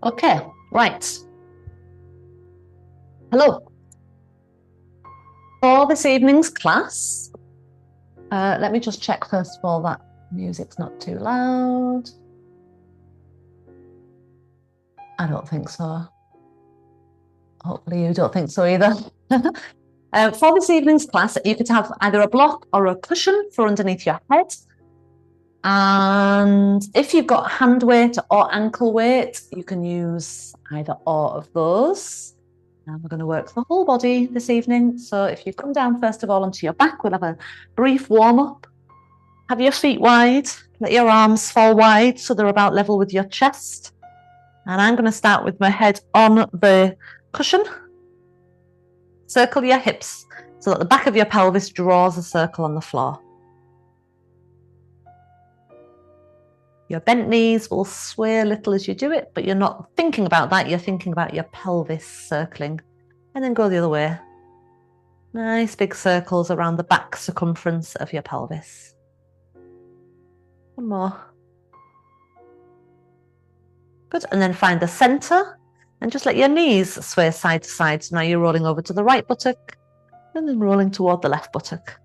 Okay, right. Hello. For this evening's class, let me just check first of all that music's not too loud. I don't think so. Hopefully you don't think so either. For this evening's class, you could have either a block or a cushion for underneath your head. And if you've got hand weight or ankle weight, you can use either or of those. And we're going to work the whole body this evening. So if you come down first of all onto your back, we'll have a brief warm up. Have your feet wide, let your arms fall wide so they're about level with your chest. And I'm going to start with my head on the cushion. Circle your hips so that the back of your pelvis draws a circle on the floor. Your bent knees will sway a little as you do it, but you're not thinking about that. You're thinking about your pelvis circling. And then go the other way. Nice big circles around the back circumference of your pelvis. One more. Good. And then find the center and just let your knees sway side to side. So now you're rolling over to the right buttock and then rolling toward the left buttock.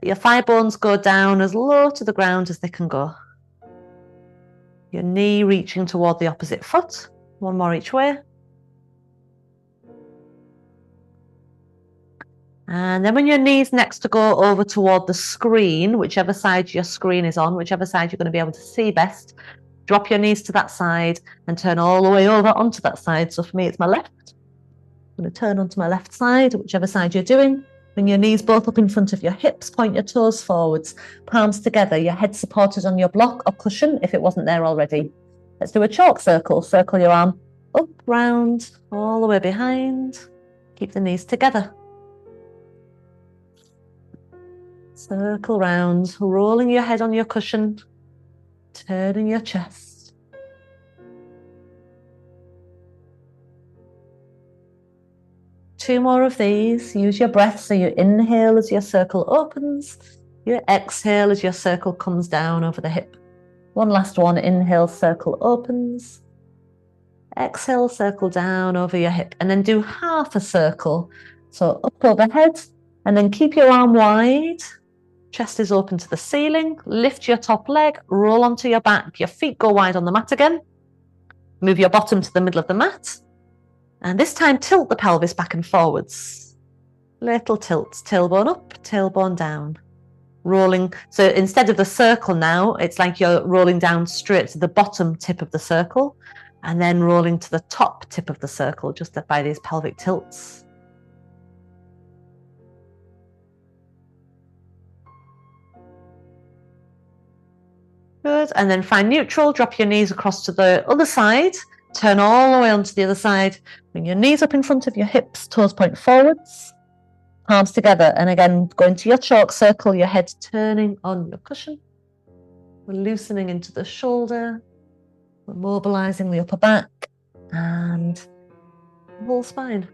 Let your thigh bones go down as low to the ground as they can go. Your knee reaching toward the opposite foot. One more each way. And then when your knees next to go over toward the screen, whichever side your screen is on, whichever side you're going to be able to see best, drop your knees to that side and turn all the way over onto that side. So for me, it's my left. I'm going to turn onto my left side, whichever side you're doing. Bring your knees both up in front of your hips, point your toes forwards, palms together, your head supported on your block or cushion if it wasn't there already. Let's do a chalk circle. Circle your arm up, round, all the way behind. Keep the knees together. Circle round, rolling your head on your cushion, turning your chest. Two more of these. Use your breath. So you inhale as your circle opens. You exhale as your circle comes down over the hip. One last one. Inhale, circle opens. Exhale, circle down over your hip. And then do half a circle. So up overhead. And then keep your arm wide. Chest is open to the ceiling. Lift your top leg. Roll onto your back. Your feet go wide on the mat again. Move your bottom to the middle of the mat. And this time, tilt the pelvis back and forwards. Little tilts, tailbone up, tailbone down. Rolling. So instead of the circle now, it's like you're rolling down straight to the bottom tip of the circle and then rolling to the top tip of the circle just by these pelvic tilts. Good. And then find neutral. Drop your knees across to the other side. Turn all the way onto the other side. Bring your knees up in front of your hips, toes point forwards, palms together. And again, go into your chalk circle, your head turning on your cushion. We're loosening into the shoulder. We're mobilizing the upper back and the whole spine.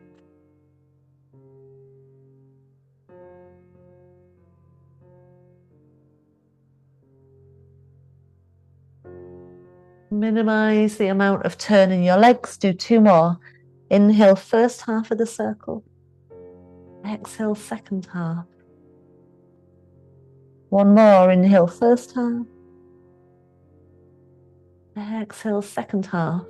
Minimize the amount of turn in your legs. Do two more. Inhale, first half of the circle. Exhale, second half. One more. Inhale, first half. Exhale, second half.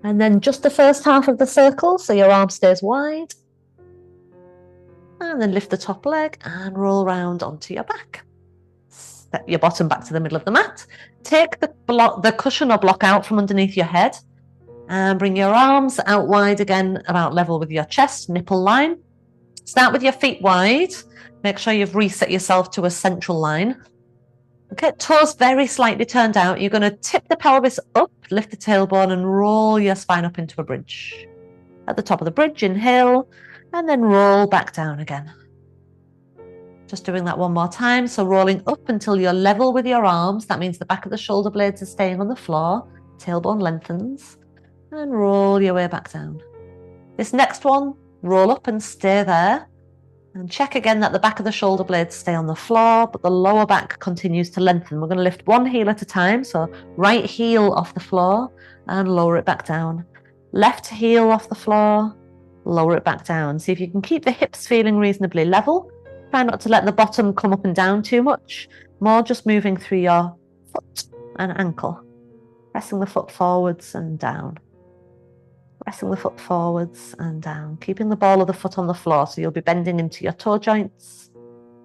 And then just the first half of the circle, so your arm stays wide. And then lift the top leg and roll around onto your back. Step your bottom back to the middle of the mat. Take the cushion or block out from underneath your head and bring your arms out wide again, about level with your chest, nipple line. Start with your feet wide. Make sure you've reset yourself to a central line. Okay, toes very slightly turned out. You're going to tip the pelvis up, lift the tailbone and roll your spine up into a bridge. At the top of the bridge, inhale and then roll back down again. Just doing that one more time. So rolling up until you're level with your arms. That means the back of the shoulder blades are staying on the floor. Tailbone lengthens. And roll your way back down. This next one, roll up and stay there. And check again that the back of the shoulder blades stay on the floor, but the lower back continues to lengthen. We're going to lift one heel at a time. So right heel off the floor and lower it back down. Left heel off the floor, lower it back down. See if you can keep the hips feeling reasonably level. Try not to let the bottom come up and down too much. More just moving through your foot and ankle. Pressing the foot forwards and down. Pressing the foot forwards and down. Keeping the ball of the foot on the floor, so you'll be bending into your toe joints,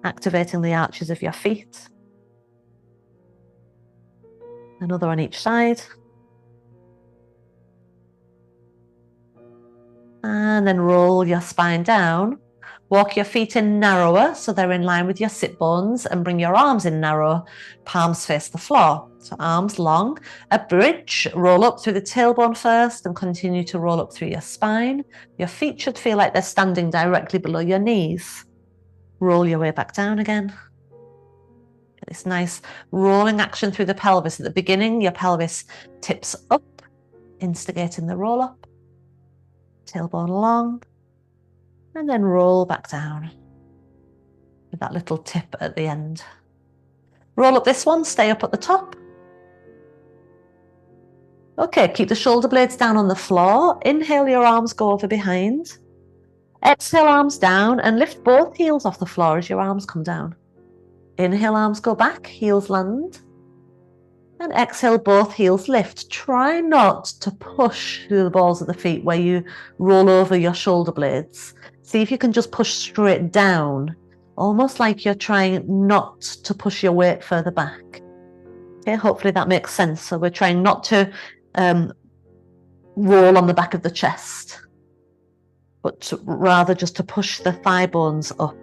activating the arches of your feet. Another on each side. And then roll your spine down. Walk your feet in narrower so they're in line with your sit bones, and bring your arms in narrow, palms face the floor. So arms long. A bridge, roll up through the tailbone first and continue to roll up through your spine. Your feet should feel like they're standing directly below your knees. Roll your way back down again. Get this nice rolling action through the pelvis. At the beginning, your pelvis tips up, instigating the roll up. Tailbone long, and then roll back down with that little tip at the end. Roll up this one, stay up at the top. Okay, keep the shoulder blades down on the floor. Inhale, your arms go over behind. Exhale, arms down, and lift both heels off the floor as your arms come down. Inhale, arms go back, heels land. And exhale, both heels lift. Try not to push through the balls of the feet where you roll over your shoulder blades. See if you can just push straight down, almost like you're trying not to push your weight further back. Okay, hopefully that makes sense. So we're trying not to roll on the back of the chest, but rather just to push the thigh bones up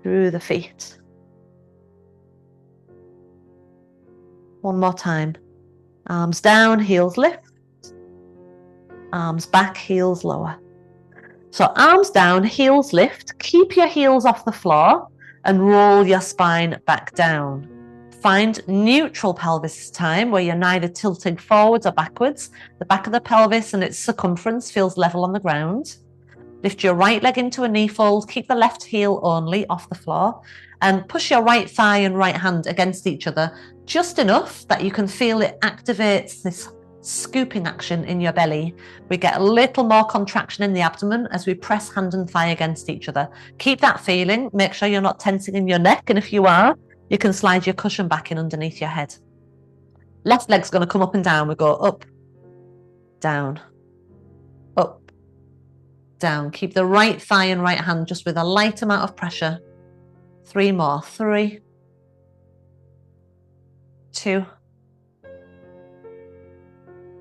through the feet. One more time. Arms down, heels lift. Arms back, heels lower. So arms down, heels lift. Keep your heels off the floor and roll your spine back down. Find neutral pelvis this time, where you're neither tilting forwards or backwards. The back of the pelvis and its circumference feels level on the ground. Lift your right leg into a knee fold. Keep the left heel only off the floor. And push your right thigh and right hand against each other, just enough that you can feel it activates this scooping action in your belly. We get a little more contraction in the abdomen as we press hand and thigh against each other. Keep that feeling. Make sure you're not tensing in your neck. And if you are, you can slide your cushion back in underneath your head. Left leg's going to come up and down. We go up, down, up, down. Keep the right thigh and right hand just with a light amount of pressure. 3 more. 3, 2,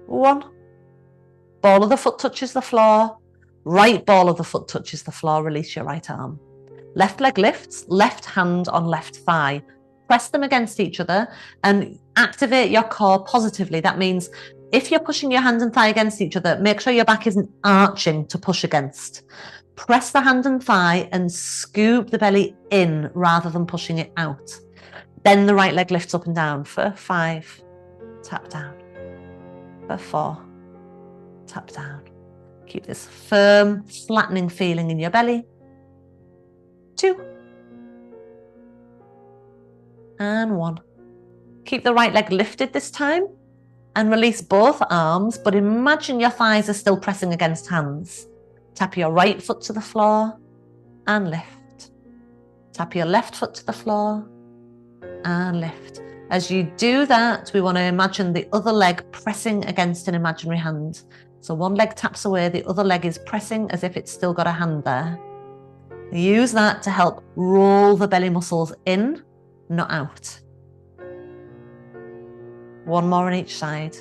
1. Ball of the foot touches the floor. Right ball of the foot touches the floor. Release your right arm. Left leg lifts. Left hand on left thigh. Press them against each other and activate your core positively. That means if you're pushing your hand and thigh against each other, make sure your back isn't arching to push against. Press the hand and thigh and scoop the belly in rather than pushing it out. Then the right leg lifts up and down for 5, tap down. For 4, tap down. Keep this firm, flattening feeling in your belly. 2. And 1. Keep the right leg lifted this time and release both arms, but imagine your thighs are still pressing against hands. Tap your right foot to the floor and lift. Tap your left foot to the floor and lift. As you do that, we want to imagine the other leg pressing against an imaginary hand. So one leg taps away, the other leg is pressing as if it's still got a hand there. Use that to help roll the belly muscles in, not out. 1 more on each side.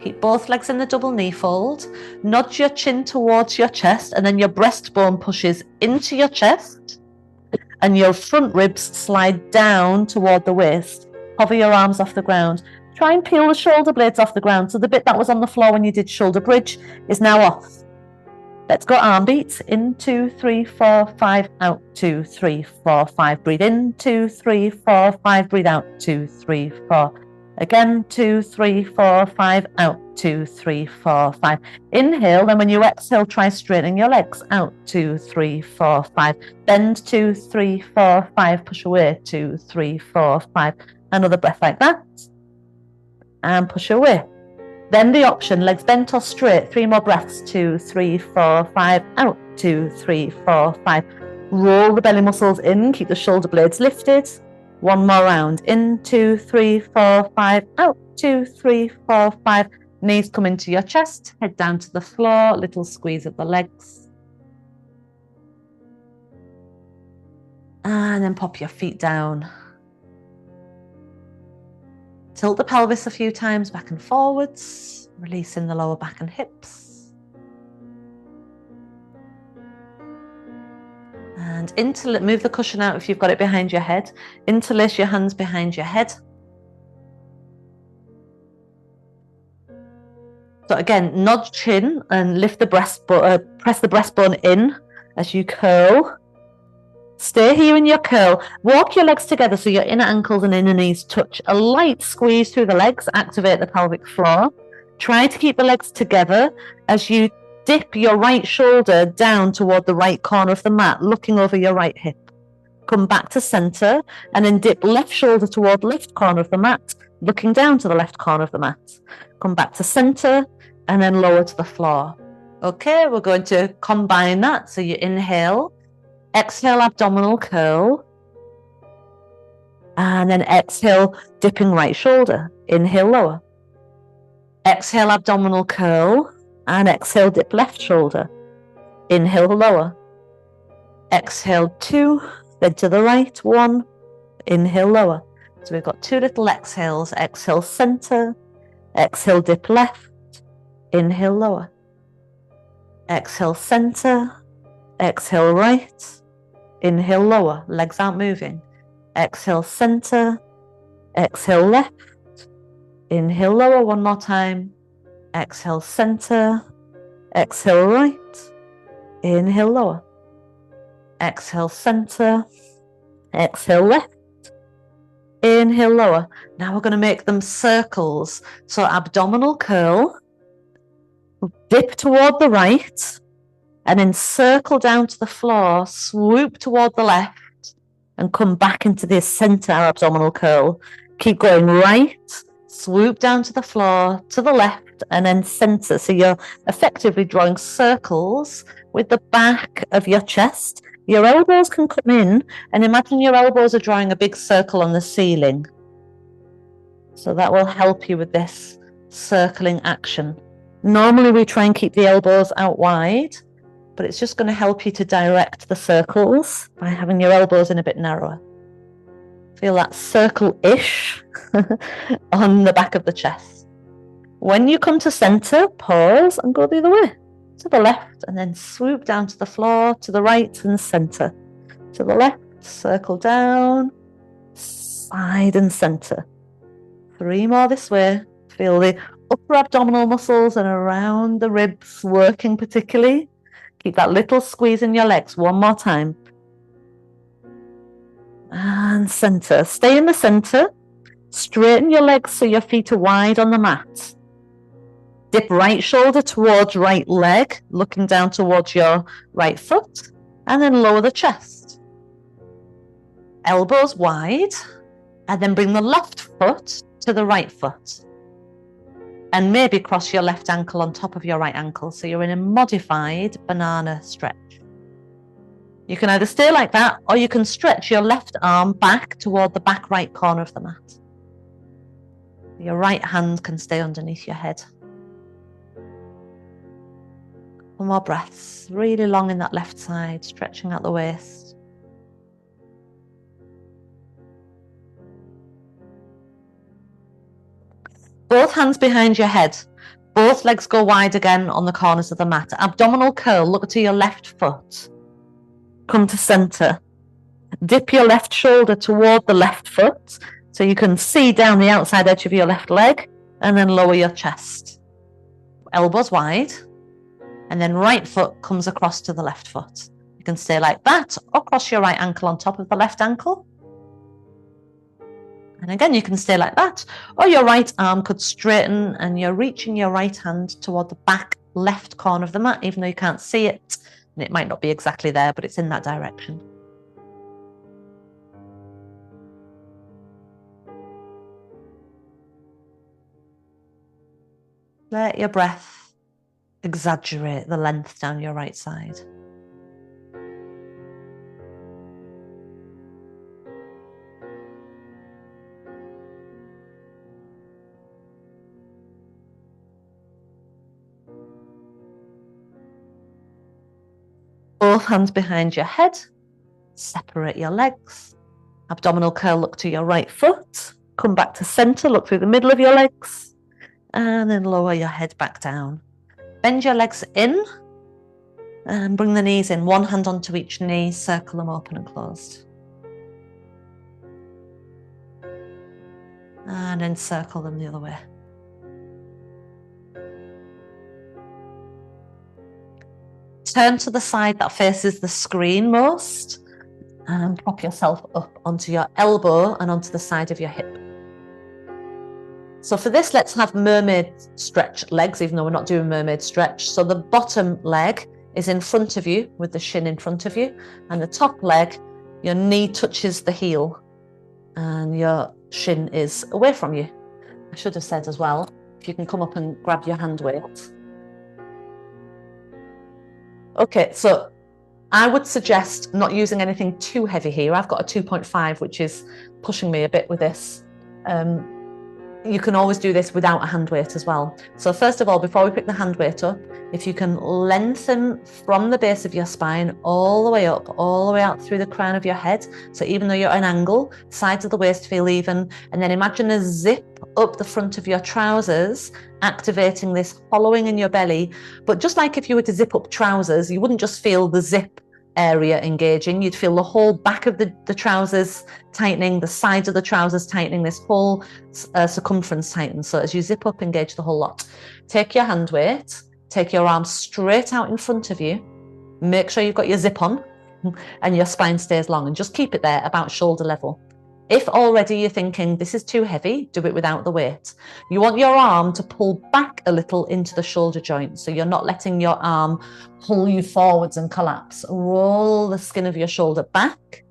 Keep both legs in the double knee fold. Nudge your chin towards your chest, and then your breastbone pushes into your chest and your front ribs slide down toward the waist. Hover your arms off the ground. Try and peel the shoulder blades off the ground. So the bit that was on the floor when you did shoulder bridge is now off. Let's go arm beats. In, 2, 3, 4, 5, out, 2, 3, 4, 5. Breathe in, 2, 3, 4, 5. Breathe out, 2, 3, 4. Again, 2, 3, 4, 5, out, 2, 3, 4, 5. Inhale, then when you exhale, try straightening your legs. Out, 2, 3, 4, 5. Bend, 2, 3, 4, 5. Push away, 2, 3, 4, 5. Another breath like that. And push away. Then the option, legs bent or straight. 3 more breaths, 2, 3, 4, 5. Out, 2, 3, 4, 5. Roll the belly muscles in, keep the shoulder blades lifted. 1 more round. In, 2, 3, 4, 5. Out, 2, 3, 4, 5. Knees come into your chest, head down to the floor, little squeeze of the legs. And then pop your feet down. Tilt the pelvis a few times back and forwards, releasing the lower back and hips. And move the cushion out if you've got it behind your head. Interlace your hands behind your head. So again, nod chin and lift the breastbone, press the breastbone in as you curl. Stay here in your curl. Walk your legs together so your inner ankles and inner knees touch. A light squeeze through the legs, activate the pelvic floor. Try to keep the legs together as you dip your right shoulder down toward the right corner of the mat, looking over your right hip. Come back to center and then dip left shoulder toward left corner of the mat, looking down to the left corner of the mat. Come back to center and then lower to the floor. Okay, we're going to combine that. So you inhale, exhale, abdominal curl, and then exhale, dipping right shoulder. Inhale, lower. Exhale, abdominal curl, and exhale, dip left shoulder. Inhale, lower. Exhale, 2, then to the right, 1. Inhale, lower. So we've got 2 little exhales. Exhale, center. Exhale, dip left. Inhale, lower. Exhale, center. Exhale, right. Inhale, lower. Legs aren't moving. Exhale, center. Exhale, left. Inhale, lower. 1 more time. Exhale, center. Exhale, right. Inhale, lower. Exhale, center. Exhale, left. Inhale, lower. Now we're going to make them circles. So abdominal curl. Dip toward the right. And then circle down to the floor. Swoop toward the left. And come back into the center abdominal curl. Keep going right. Swoop down to the floor, to the left, and then center. So you're effectively drawing circles with the back of your chest. Your elbows can come in, and imagine your elbows are drawing a big circle on the ceiling. So that will help you with this circling action. Normally we try and keep the elbows out wide, but it's just going to help you to direct the circles by having your elbows in a bit narrower. Feel that circle-ish on the back of the chest. When you come to center, pause and go the other way. To the left, and then swoop down to the floor, to the right and center. To the left, circle down, side and center. 3 more this way. Feel the upper abdominal muscles and around the ribs working particularly. Keep that little squeeze in your legs. 1 more time. And center. Stay in the center. Straighten your legs so your feet are wide on the mat. Dip right shoulder towards right leg, looking down towards your right foot, and then lower the chest. Elbows wide, and then bring the left foot to the right foot. And maybe cross your left ankle on top of your right ankle, so you're in a modified banana stretch. You can either stay like that, or you can stretch your left arm back toward the back right corner of the mat. Your right hand can stay underneath your head. 1 more breaths, really long in that left side, stretching out the waist. Both hands behind your head. Both legs go wide again on the corners of the mat. Abdominal curl, look to your left foot. Come to center. Dip your left shoulder toward the left foot so you can see down the outside edge of your left leg, and then lower your chest. Elbows wide, and then right foot comes across to the left foot. You can stay like that, or cross your right ankle on top of the left ankle. And again, you can stay like that, or your right arm could straighten and you're reaching your right hand toward the back left corner of the mat, even though you can't see it. And it might not be exactly there, but it's in that direction. Let your breath exaggerate the length down your right side. Both hands behind your head. Separate your legs. Abdominal curl, look to your right foot. Come back to center, look through the middle of your legs. And then lower your head back down. Bend your legs in and bring the knees in. One hand onto each knee, circle them open and closed. And then circle them the other way. Turn to the side that faces the screen most and prop yourself up onto your elbow and onto the side of your hip. So for this, let's have mermaid stretch legs, even though we're not doing mermaid stretch. So the bottom leg is in front of you with the shin in front of you, and the top leg, your knee touches the heel and your shin is away from you. I should have said as well, if you can come up and grab your hand weight. Okay, so I would suggest not using anything too heavy here. I've got a 2.5, which is pushing me a bit with this. You can always do this without a hand weight as well. So first of all, before we pick the hand weight up, if you can lengthen from the base of your spine all the way up, all the way out through the crown of your head. So even though you're at an angle, sides of the waist feel even. And then imagine a zip up the front of your trousers, activating this hollowing in your belly. But just like if you were to zip up trousers, you wouldn't just feel the zip area engaging, you'd feel the whole back of the trousers tightening, the sides of the trousers tightening, this whole circumference tightens. So as you zip up, engage the whole lot. Take your hand weight, take your arm straight out in front of you, make sure you've got your zip on and your spine stays long, and just keep it there about shoulder level. If already you're thinking this is too heavy, do it without the weight. You want your arm to pull back a little into the shoulder joint, so you're not letting your arm pull you forwards and collapse. Roll the skin of your shoulder back.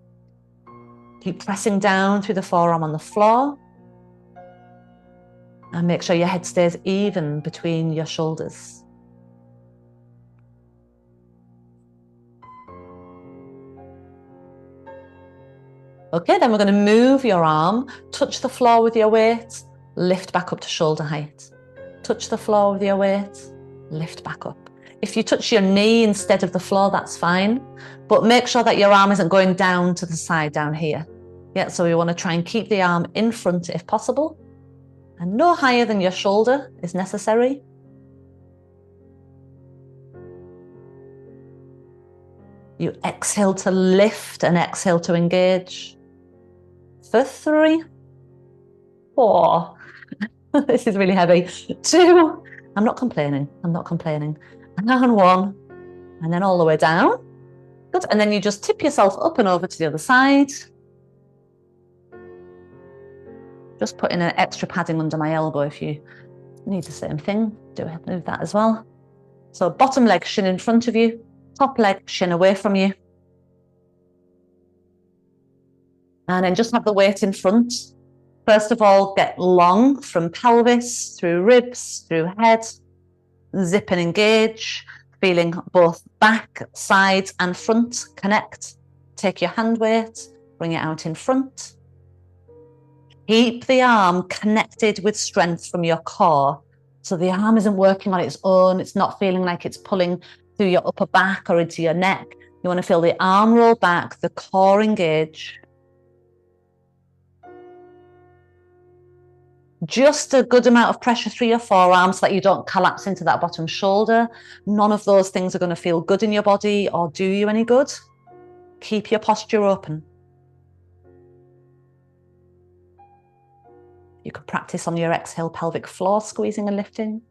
Keep pressing down through the forearm on the floor. And make sure your head stays even between your shoulders. Okay, then we're going to move your arm, touch the floor with your weight, lift back up to shoulder height. Touch the floor with your weight, lift back up. If you touch your knee instead of the floor, that's fine, but make sure that your arm isn't going down to the side down here. Yeah, so we want to try and keep the arm in front if possible, and no higher than your shoulder is necessary. You exhale to lift and exhale to engage. For 3, 4, this is really heavy, 2, I'm not complaining, and 1, and then all the way down. Good, and then you just tip yourself up and over to the other side. Just put in an extra padding under my elbow if you need the same thing, do that as well. So bottom leg, shin in front of you, top leg, shin away from you. And then just have the weight in front. First of all, get long from pelvis, through ribs, through head. Zip and engage, feeling both back, sides and front connect. Take your hand weight, bring it out in front. Keep the arm connected with strength from your core. So the arm isn't working on its own. It's not feeling like it's pulling through your upper back or into your neck. You want to feel the arm roll back, the core engage. Just a good amount of pressure through your forearms so that you don't collapse into that bottom shoulder. None of those things are going to feel good in your body or do you any good. Keep your posture open. You could practice on your exhale, pelvic floor squeezing and lifting.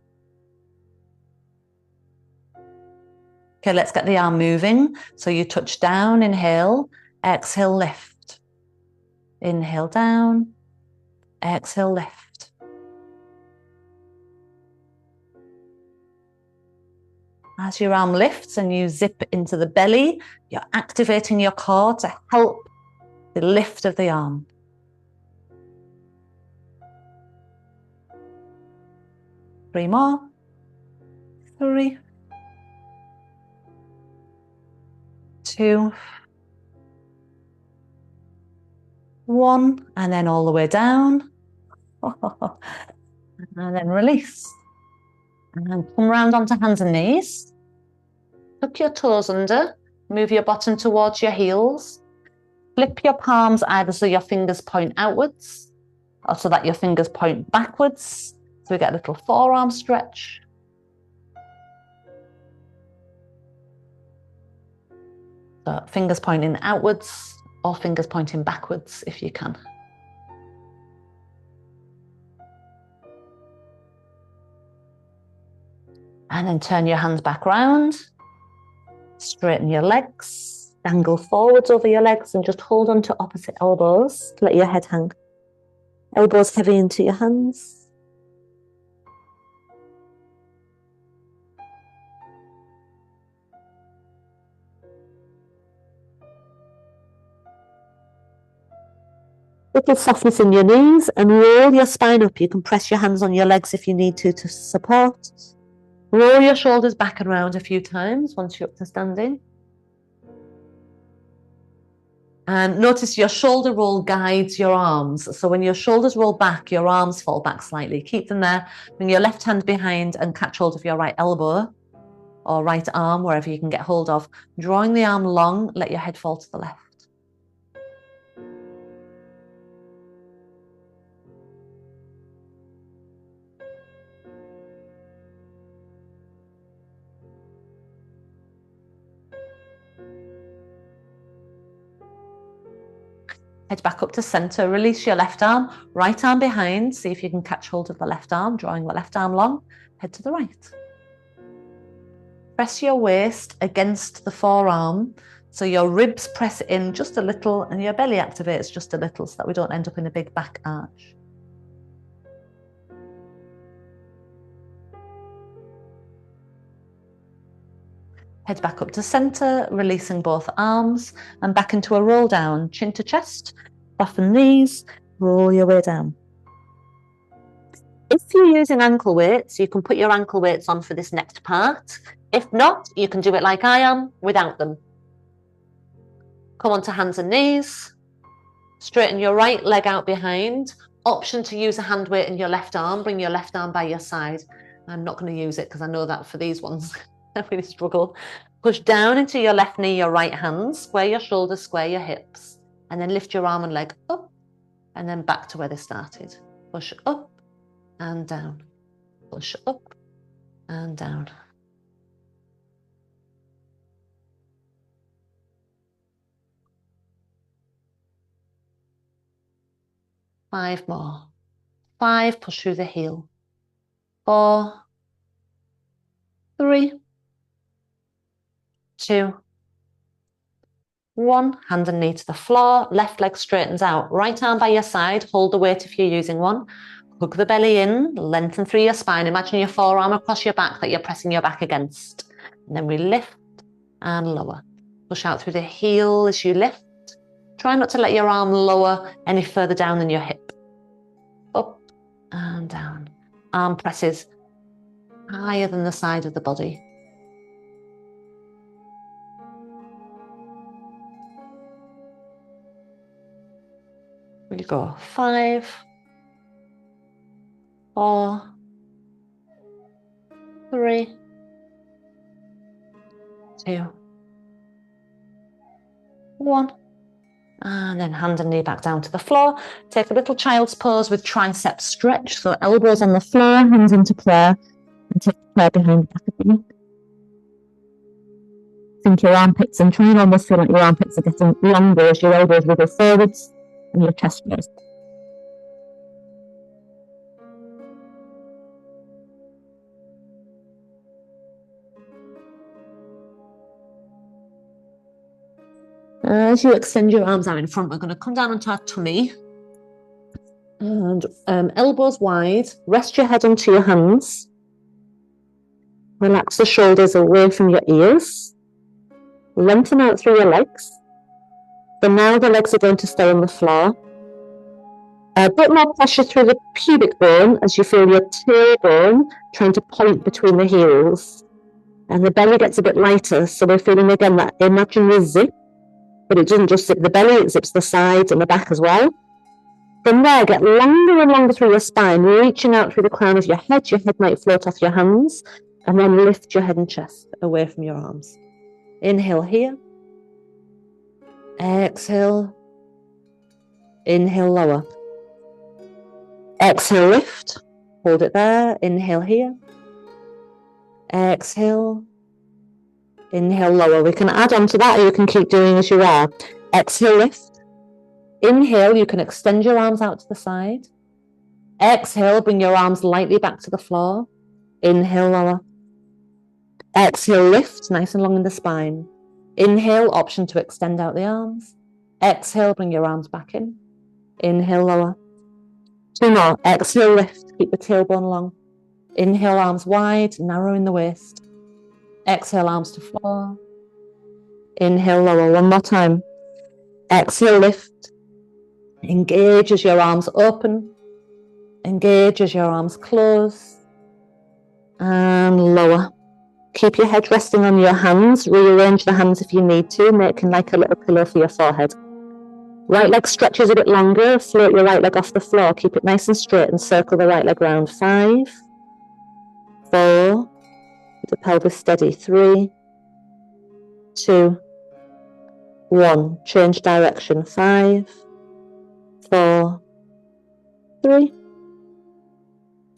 Okay, let's get the arm moving. So you touch down, inhale, exhale, lift. Inhale down, Exhale, lift. As your arm lifts and you zip into the belly, you're activating your core to help the lift of the arm. Three more. 3, 2, 1, and then all the way down. And then release. And come round onto hands and knees. Tuck your toes under. Move your bottom towards your heels. Flip your palms either so your fingers point outwards or so that your fingers point backwards. So we get a little forearm stretch. So fingers pointing outwards or fingers pointing backwards if you can. And then turn your hands back round. Straighten your legs. Dangle forwards over your legs and just hold on to opposite elbows to let your head hang. Elbows heavy into your hands. Little softness in your knees and roll your spine up. You can press your hands on your legs if you need to support. Roll your shoulders back and round a few times once you're up to standing. And notice your shoulder roll guides your arms. So when your shoulders roll back, your arms fall back slightly. Keep them there. Bring your left hand behind and catch hold of your right elbow or right arm, wherever you can get hold of. Drawing the arm long, let your head fall to the left. Head back up to center, release your left arm, right arm behind. See if you can catch hold of the left arm, drawing the left arm long, head to the right. Press your waist against the forearm, so your ribs press in just a little and your belly activates just a little so that we don't end up in a big back arch. Head back up to center, releasing both arms and back into a roll down, chin to chest, soften knees, roll your way down. If you're using ankle weights, you can put your ankle weights on for this next part. If not, you can do it like I am, without them. Come onto hands and knees, straighten your right leg out behind. Option to use a hand weight in your left arm, bring your left arm by your side. I'm not going to use it because I know that for these ones, I really struggle. Push down into your left knee, your right hand, square your shoulders, square your hips, and then lift your arm and leg up and then back to where they started. Push up and down, push up and down. Five more. 5, push through the heel. 4, 3, 2, 1. Hand and knee to the floor. Left leg straightens out. Right arm by your side. Hold the weight if you're using one. Hug the belly in. Lengthen through your spine. Imagine your forearm across your back that you're pressing your back against. And then we lift and lower. Push out through the heel as you lift. Try not to let your arm lower any further down than your hip. Up and down. Arm presses higher than the side of the body. We go 5, 4, 3, 2, 1. And then hand and knee back down to the floor. Take a little child's pose with tricep stretch. So elbows on the floor, hands into prayer, and take prayer behind the back of the neck. Sink your armpits and try and almost feel like your armpits are getting longer as your elbows wiggle forwards and your chest goes. As you extend your arms out in front, we're going to come down onto our tummy. And round, elbows wide. Rest your head onto your hands. Relax the shoulders away from your ears. Lengthen out through your legs. For now, the legs are going to stay on the floor. A bit more pressure through the pubic bone as you feel your tailbone trying to point between the heels. And the belly gets a bit lighter, so we're feeling again that imaginary zip, but it doesn't just zip the belly, it zips the sides and the back as well. From there, get longer and longer through your spine, reaching out through the crown of your head. Your head might float off your hands, and then lift your head and chest away from your arms. Inhale here. Exhale. Inhale, lower. Exhale, lift. Hold it there. Inhale here. Exhale. Inhale, lower. We can add on to that, or you can keep doing as you are. Exhale, lift. Inhale, you can extend your arms out to the side. Exhale, bring your arms lightly back to the floor. Inhale, lower. Exhale, lift, nice and long in the spine. Inhale, option to extend out the arms. Exhale, bring your arms back in. Inhale, lower. 2 more. Exhale, lift, keep the tailbone long. Inhale, arms wide, narrow in the waist. Exhale, arms to floor. Inhale, lower. 1 more time. Exhale, lift. Engage as your arms open. Engage as your arms close. And lower. Keep your head resting on your hands. Rearrange the hands if you need to, making like a little pillow for your forehead. Right leg stretches a bit longer. Float your right leg off the floor. Keep it nice and straight and circle the right leg round. 5, 4, keep the pelvis steady. 3, 2, 1. Change direction. 5, 4, 3,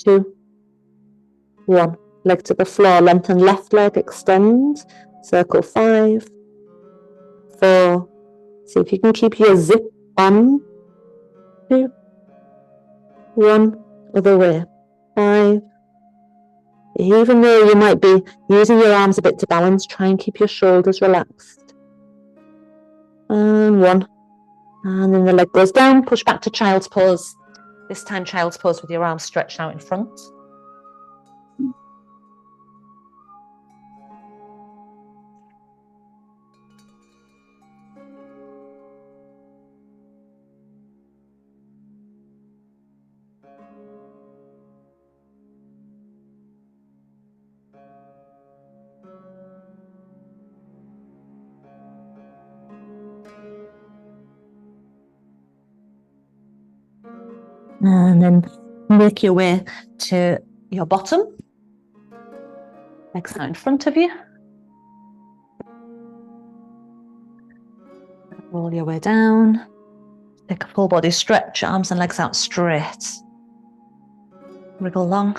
2, 1. Leg to the floor. Lengthen left leg. Extend. Circle. 5, 4. See if you can keep your zip on. 2, 1. Other way. 5. Even though you might be using your arms a bit to balance, try and keep your shoulders relaxed. And 1. And then the leg goes down. Push back to child's pose. This time child's pose with your arms stretched out in front. And then make your way to your bottom. Legs out in front of you. Roll your way down. Take a full body stretch, arms and legs out straight. Wriggle long.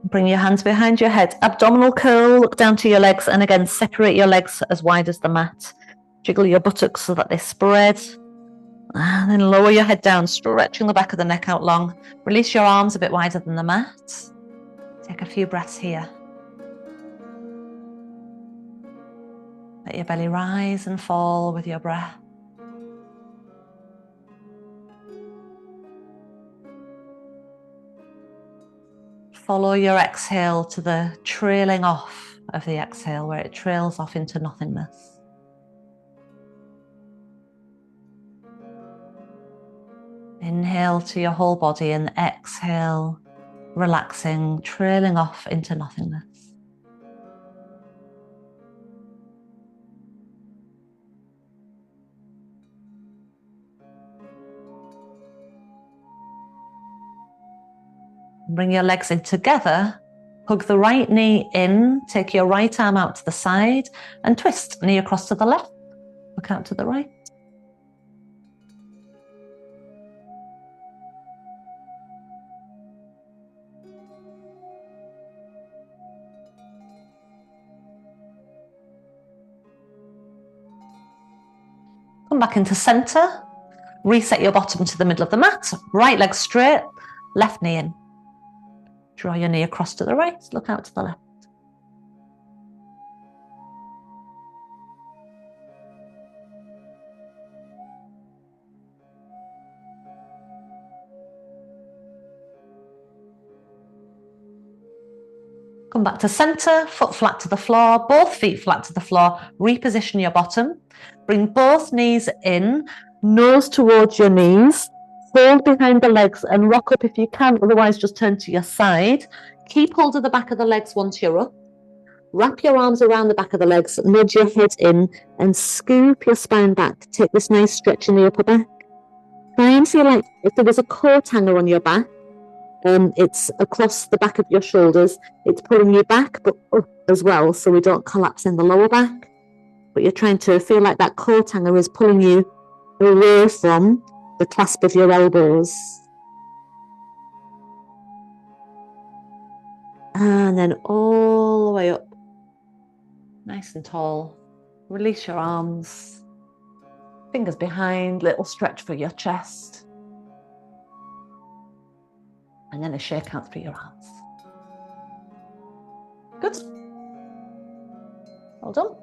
Bring your hands behind your head. Abdominal curl, look down to your legs, and again, separate your legs as wide as the mat. Jiggle your buttocks so that they spread. And then lower your head down, stretching the back of the neck out long. Release your arms a bit wider than the mat. Take a few breaths here. Let your belly rise and fall with your breath. Follow your exhale to the trailing off of the exhale, where it trails off into nothingness. Inhale to your whole body and exhale, relaxing, trailing off into nothingness. Bring your legs in together. Hug the right knee in. Take your right arm out to the side and twist. Knee across to the left. Look out to the right. Come back into center. Reset your bottom to the middle of the mat. Right leg straight, left knee in. Draw your knee across to the right, look out to the left. Come back to center, foot flat to the floor, both feet flat to the floor. Reposition your bottom. Bring both knees in, nose towards your knees. Fold behind the legs and rock up if you can, otherwise just turn to your side. Keep hold of the back of the legs once you're up. Wrap your arms around the back of the legs, nudge your head in and scoop your spine back. Take this nice stretch in the upper back. Try and feel like if there was a coat hanger on your back, it's across the back of your shoulders. It's pulling you back, but up as well, so we don't collapse in the lower back. But you're trying to feel like that coat hanger is pulling you away from the clasp of your elbows. And then all the way up, nice and tall. Release your arms, fingers behind, little stretch for your chest. And then a shake out through your arms. Good. Well done.